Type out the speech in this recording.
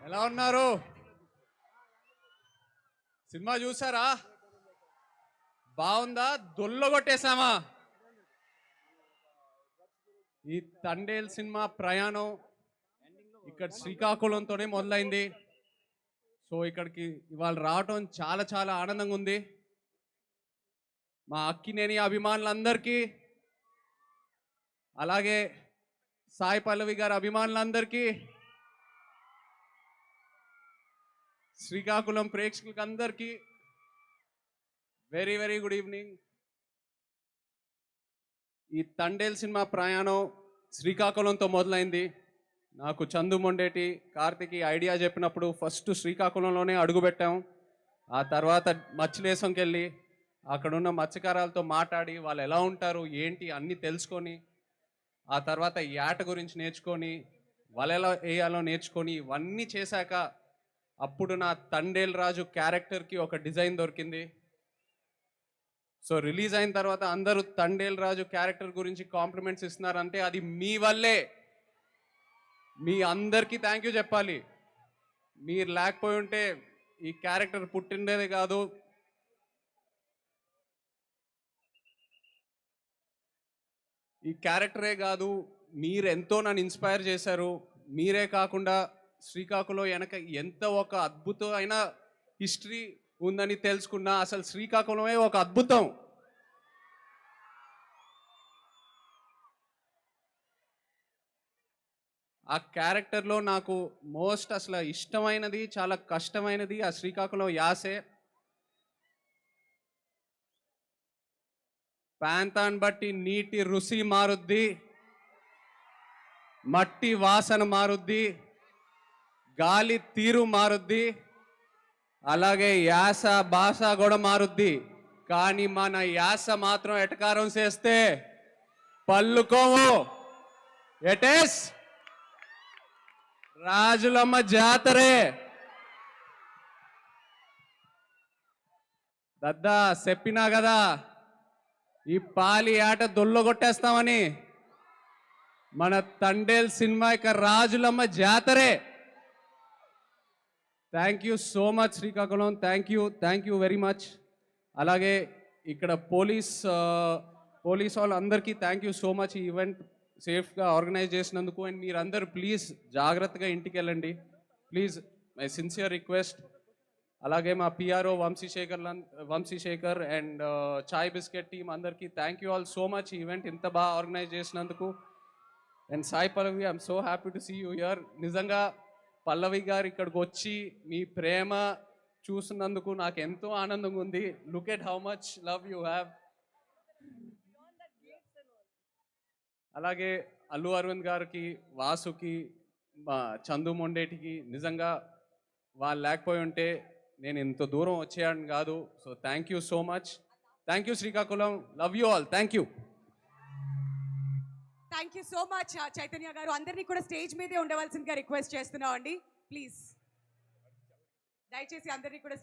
ఎలా ఉన్నారు? సినిమా చూసారా? బాగుందా? దొల్లగొట్టేశామా? ఈ తండేల్ సినిమా ప్రయాణం ఇక్కడ శ్రీకాకుళంతోనే మొదలైంది. సో ఇక్కడికి ఇవాళ రావటం చాలా చాలా ఆనందంగా ఉంది. మా అక్కినేని అభిమానులందరికీ, అలాగే సాయి పల్లవి గారి అభిమానులందరికీ, శ్రీకాకుళం ప్రేక్షకులకి అందరికీ వెరీ వెరీ గుడ్ ఈవినింగ్. ఈ తండేల్ సినిమా ప్రయాణం శ్రీకాకుళంతో మొదలైంది. నాకు చందు మొండేటి, కార్తికి ఐడియా చెప్పినప్పుడు ఫస్ట్ శ్రీకాకుళంలోనే అడుగుపెట్టాం. ఆ తర్వాత మచ్చిలేసంకి వెళ్ళి అక్కడున్న మత్స్యకారాలతో మాట్లాడి వాళ్ళు ఎలా ఉంటారు ఏంటి అన్నీ తెలుసుకొని, ఆ తర్వాత యాట గురించి నేర్చుకొని, వాళ్ళు ఎలా వేయాలో నేర్చుకొని, ఇవన్నీ చేశాక అప్పుడు నా తండేల్ రాజు క్యారెక్టర్కి ఒక డిజైన్ దొరికింది. సో రిలీజ్ అయిన తర్వాత అందరూ తండేల్ రాజు క్యారెక్టర్ గురించి కాంప్లిమెంట్స్ ఇస్తున్నారంటే అది మీ వల్లే. మీ అందరికీ థ్యాంక్ యూ చెప్పాలి. మీరు లేకపోయి ఉంటే ఈ క్యారెక్టర్ పుట్టిండేదే కాదు. ఈ క్యారెక్టరే కాదు, మీరు ఎంతో నన్ను ఇన్స్పైర్ చేశారు. మీరే కాకుండా శ్రీకాకుళం వెనక ఎంత ఒక అద్భుతమైన హిస్టరీ ఉందని తెలుసుకున్నా. అసలు శ్రీకాకుళమే ఒక అద్భుతం. ఆ క్యారెక్టర్లో నాకు మోస్ట్ అసలు ఇష్టమైనది, చాలా కష్టమైనది ఆ శ్రీకాకుళం యాసే. ప్రాంతాన్ని బట్టి నీటి రుచి మారుద్ది, మట్టి వాసన మారుద్ది, గాలి తీరు మారుద్ది, అలాగే యాస భాష కూడా మారుద్ది. కానీ మన యాస మాత్రం ఎటకారం చేస్తే పల్లుకోము. ఎటేస్ రాజులమ్మ జాతరే. దద్దా చెప్పినా కదా ఈ పాలి ఆట దొల్లగొట్టేస్తామని. మన తండేల్ సినిమా ఇక Rajulamma జాతరే. Thank you so much Srikakulam, thank you very much. అలాగే ఇక్కడ పోలీస్ వాళ్ళందరికీ థ్యాంక్ యూ సో మచ్. ఈ ఈవెంట్ సేఫ్గా ఆర్గనైజ్ చేసినందుకు. అండ్ మీరందరూ ప్లీజ్ జాగ్రత్తగా ఇంటికి వెళ్ళండి ప్లీజ్, మై సిన్సియర్ రిక్వెస్ట్. అలాగే మా PRO Vamsi Sekhar and chai biscuit team అందరికీ thank you all so much. ఈ ఈవెంట్ ఇంత బాగా ఆర్గనైజ్ చేసినందుకు. And Sai Pallavi, I'm so happy to see you here. నిజంగా పల్లవి గారు ఇక్కడికి వచ్చి మీ ప్రేమ చూసినందుకు నాకు ఎంతో ఆనందంగా ఉంది. Look at how much love you have. అలాగే అల్లు అరవింద్ గారికి, వాసుకి, చందు మొండేటికి నిజంగా వాళ్ళు లేకపోయి ఉంటే నేను ఇంత దూరం వచ్చేయాలని కాదు. So thank you so much. Thank you Srikakulam, love you all, thank you. Thank you so much Chaitanya గారు. అందరినీ కూడా స్టేజ్ మీదే ఉండవలసిందిగా రిక్వెస్ట్ చేస్తున్నాం అండి. ప్లీజ్ దయచేసి అందరినీ కూడా